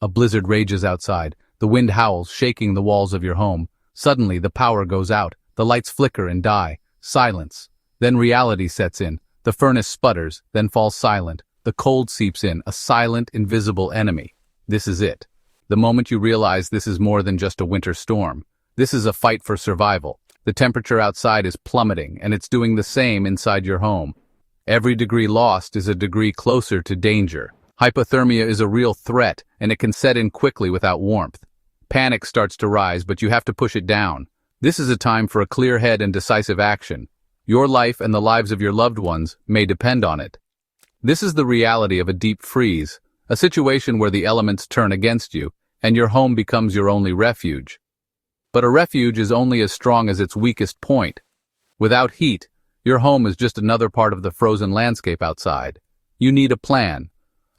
A blizzard rages outside. The wind howls, shaking the walls of your home. Suddenly, the power goes out. The lights flicker and die. Silence. Then reality sets in. The furnace sputters, then falls silent. The cold seeps in, a silent, invisible enemy. This is it. The moment you realize this is more than just a winter storm. This is a fight for survival. The temperature outside is plummeting, and it's doing the same inside your home. Every degree lost is a degree closer to danger. Hypothermia is a real threat, and it can set in quickly without warmth. Panic starts to rise, but you have to push it down. This is a time for a clear head and decisive action. Your life and the lives of your loved ones may depend on it. This is the reality of a deep freeze, a situation where the elements turn against you, and your home becomes your only refuge. But a refuge is only as strong as its weakest point. Without heat, your home is just another part of the frozen landscape outside. You need a plan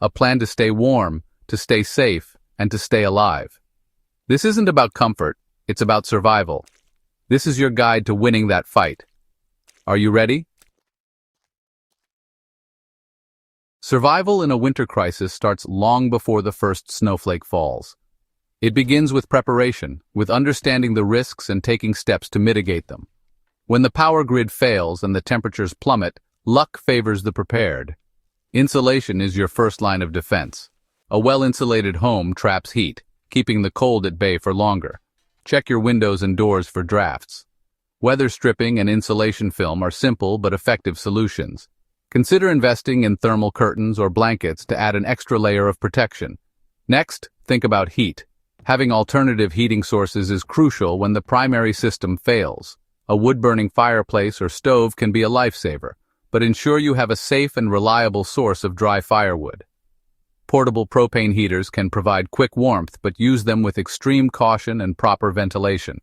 to stay warm, to stay safe, and to stay alive. This isn't about comfort, it's about survival. This is your guide to winning that fight. Are you ready? Survival in a winter crisis starts long before the first snowflake falls. It begins with preparation, with understanding the risks and taking steps to mitigate them. When the power grid fails and the temperatures plummet, luck favors the prepared. Insulation is your first line of defense. A well-insulated home traps heat, keeping the cold at bay for longer. Check your windows and doors for drafts. Weather stripping and insulation film are simple but effective solutions. Consider investing in thermal curtains or blankets to add an extra layer of protection. Next, think about heat. Having alternative heating sources is crucial when the primary system fails. A wood-burning fireplace or stove can be a lifesaver, but ensure you have a safe and reliable source of dry firewood. Portable propane heaters can provide quick warmth, but use them with extreme caution and proper ventilation.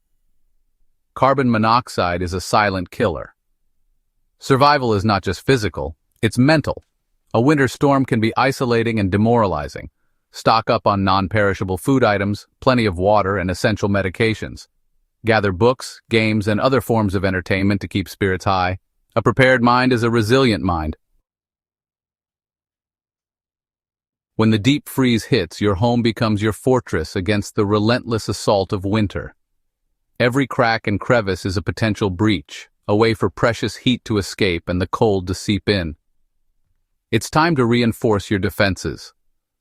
Carbon monoxide is a silent killer. Survival is not just physical, it's mental. A winter storm can be isolating and demoralizing. Stock up on non-perishable food items, plenty of water, and essential medications. Gather books, games, and other forms of entertainment to keep spirits high. A prepared mind is a resilient mind. When the deep freeze hits, your home becomes your fortress against the relentless assault of winter. Every crack and crevice is a potential breach, a way for precious heat to escape and the cold to seep in. It's time to reinforce your defenses.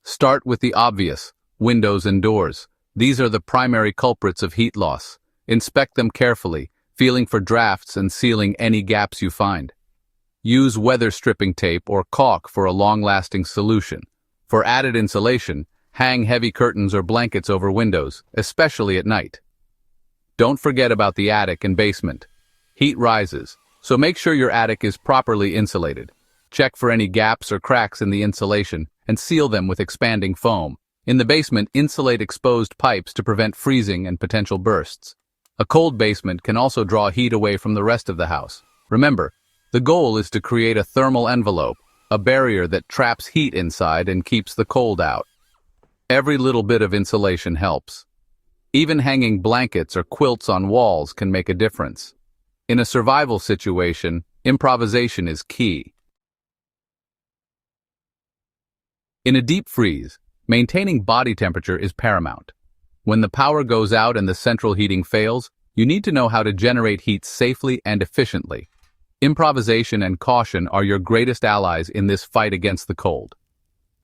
Start with the obvious, windows and doors. These are the primary culprits of heat loss. Inspect them carefully, feeling for drafts and sealing any gaps you find. Use weather stripping tape or caulk for a long-lasting solution. For added insulation, hang heavy curtains or blankets over windows, especially at night. Don't forget about the attic and basement. Heat rises, so make sure your attic is properly insulated. Check for any gaps or cracks in the insulation and seal them with expanding foam. In the basement, insulate exposed pipes to prevent freezing and potential bursts. A cold basement can also draw heat away from the rest of the house. Remember, the goal is to create a thermal envelope, a barrier that traps heat inside and keeps the cold out. Every little bit of insulation helps. Even hanging blankets or quilts on walls can make a difference. In a survival situation, improvisation is key. In a deep freeze, maintaining body temperature is paramount. When the power goes out and the central heating fails, you need to know how to generate heat safely and efficiently. Improvisation and caution are your greatest allies in this fight against the cold.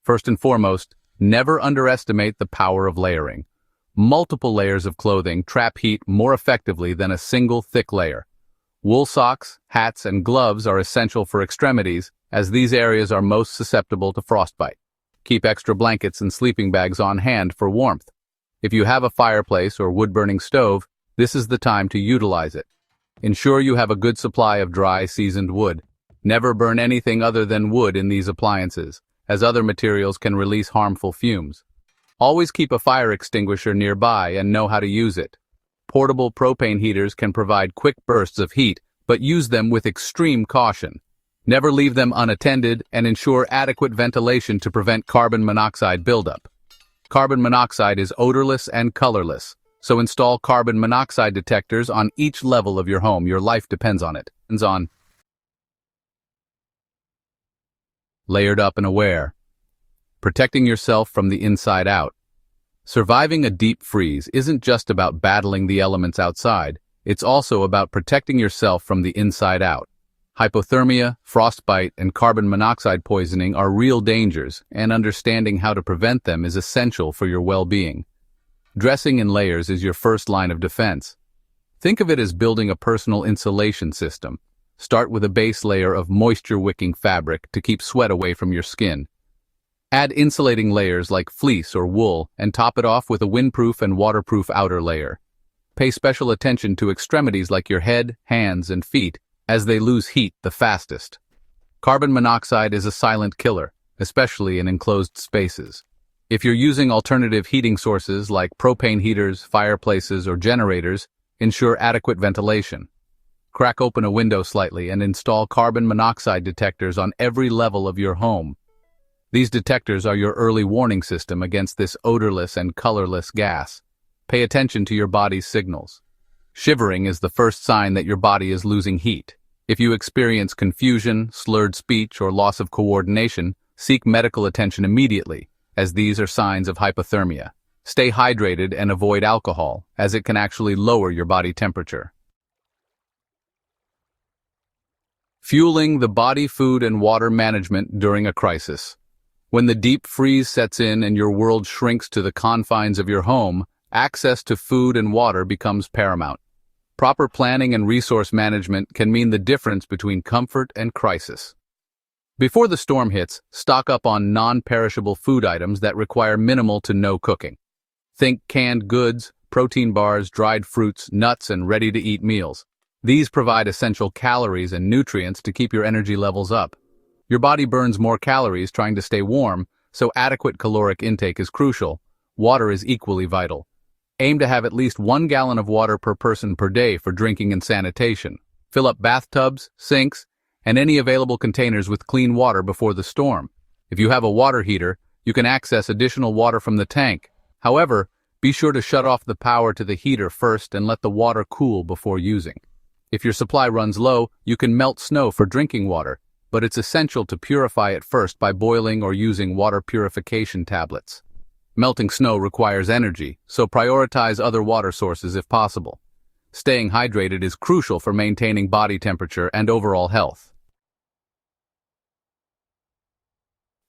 First and foremost, never underestimate the power of layering. Multiple layers of clothing trap heat more effectively than a single thick layer. Wool socks, hats, and gloves are essential for extremities, as these areas are most susceptible to frostbite. Keep extra blankets and sleeping bags on hand for warmth. If you have a fireplace or wood-burning stove, this is the time to utilize it. Ensure you have a good supply of dry, seasoned wood. Never burn anything other than wood in these appliances, as other materials can release harmful fumes. Always keep a fire extinguisher nearby and know how to use it. Portable propane heaters can provide quick bursts of heat, but use them with extreme caution. Never leave them unattended and ensure adequate ventilation to prevent carbon monoxide buildup. Carbon monoxide is odorless and colorless, so install carbon monoxide detectors on each level of your home. Your life depends on it. Layered up and aware. Protecting yourself from the inside out. Surviving a deep freeze isn't just about battling the elements outside, it's also about protecting yourself from the inside out. Hypothermia, frostbite, and carbon monoxide poisoning are real dangers, and understanding how to prevent them is essential for your well-being. Dressing in layers is your first line of defense. Think of it as building a personal insulation system. Start with a base layer of moisture-wicking fabric to keep sweat away from your skin. Add insulating layers like fleece or wool and top it off with a windproof and waterproof outer layer. Pay special attention to extremities like your head, hands, and feet, as they lose heat the fastest. Carbon monoxide is a silent killer, especially in enclosed spaces. If you're using alternative heating sources like propane heaters, fireplaces, or generators, ensure adequate ventilation. Crack open a window slightly and install carbon monoxide detectors on every level of your home. These detectors are your early warning system against this odorless and colorless gas. Pay attention to your body's signals. Shivering is the first sign that your body is losing heat. If you experience confusion, slurred speech, or loss of coordination, seek medical attention immediately, as these are signs of hypothermia. Stay hydrated and avoid alcohol, as it can actually lower your body temperature. Fueling the body, food, and water management during a crisis. When the deep freeze sets in and your world shrinks to the confines of your home, access to food and water becomes paramount. Proper planning and resource management can mean the difference between comfort and crisis. Before the storm hits, stock up on non-perishable food items that require minimal to no cooking. Think canned goods, protein bars, dried fruits, nuts, and ready-to-eat meals. These provide essential calories and nutrients to keep your energy levels up. Your body burns more calories trying to stay warm, so adequate caloric intake is crucial. Water is equally vital. Aim to have at least 1 gallon of water per person per day for drinking and sanitation. Fill up bathtubs, sinks, and any available containers with clean water before the storm. If you have a water heater, you can access additional water from the tank. However, be sure to shut off the power to the heater first and let the water cool before using. If your supply runs low, you can melt snow for drinking water, but it's essential to purify it first by boiling or using water purification tablets. Melting snow requires energy, so prioritize other water sources if possible. Staying hydrated is crucial for maintaining body temperature and overall health.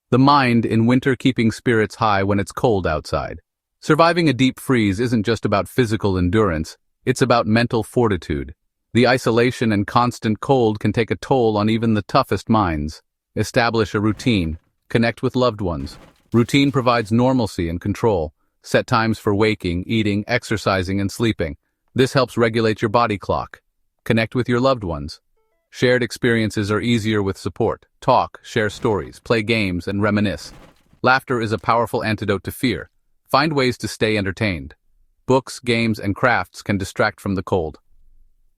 The mind in winter, keeping spirits high when it's cold outside. Surviving a deep freeze isn't just about physical endurance, it's about mental fortitude. The isolation and constant cold can take a toll on even the toughest minds. Establish a routine. Connect with loved ones. Routine provides normalcy and control. Set times for waking, eating, exercising, and sleeping. This helps regulate your body clock. Connect with your loved ones. Shared experiences are easier with support. Talk, share stories, play games, and reminisce. Laughter is a powerful antidote to fear. Find ways to stay entertained. Books, games, and crafts can distract from the cold.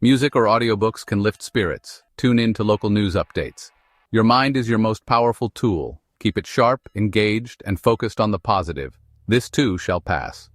Music or audiobooks can lift spirits. Tune in to local news updates. Your mind is your most powerful tool. Keep it sharp, engaged, and focused on the positive. This too shall pass.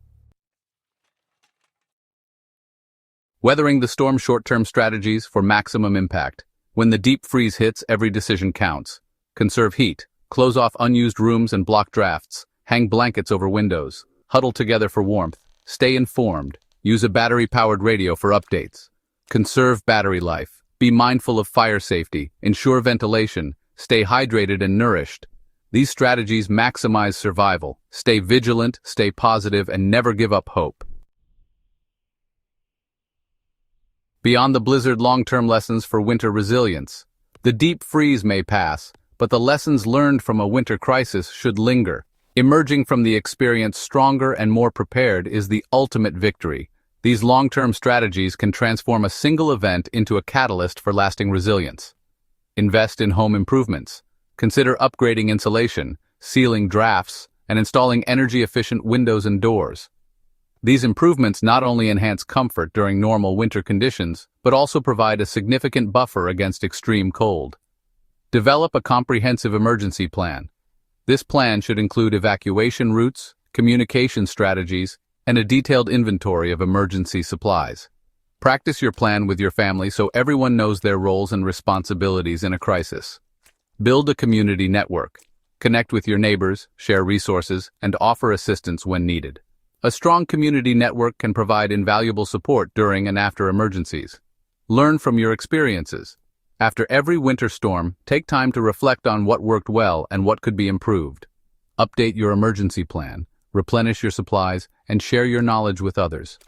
Weathering the storm, short-term strategies for maximum impact. When the deep freeze hits, every decision counts. Conserve heat. Close off unused rooms and block drafts. Hang blankets over windows. Huddle together for warmth. Stay informed. Use a battery-powered radio for updates. Conserve battery life. Be mindful of fire safety. Ensure ventilation. Stay hydrated and nourished. These strategies maximize survival. Stay vigilant, stay positive, and never give up hope. Beyond the blizzard, long-term lessons for winter resilience. The deep freeze may pass, but the lessons learned from a winter crisis should linger. Emerging from the experience stronger and more prepared is the ultimate victory. These long-term strategies can transform a single event into a catalyst for lasting resilience. Invest in home improvements. Consider upgrading insulation, sealing drafts, and installing energy-efficient windows and doors. These improvements not only enhance comfort during normal winter conditions, but also provide a significant buffer against extreme cold. Develop a comprehensive emergency plan. This plan should include evacuation routes, communication strategies, and a detailed inventory of emergency supplies. Practice your plan with your family so everyone knows their roles and responsibilities in a crisis. Build a community network. Connect with your neighbors, share resources, and offer assistance when needed. A strong community network can provide invaluable support during and after emergencies. Learn from your experiences. After every winter storm, take time to reflect on what worked well and what could be improved. Update your emergency plan, replenish your supplies, and share your knowledge with others.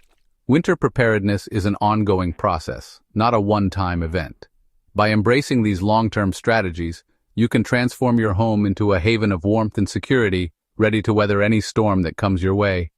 Winter preparedness is an ongoing process, not a one-time event. By embracing these long-term strategies, you can transform your home into a haven of warmth and security, ready to weather any storm that comes your way.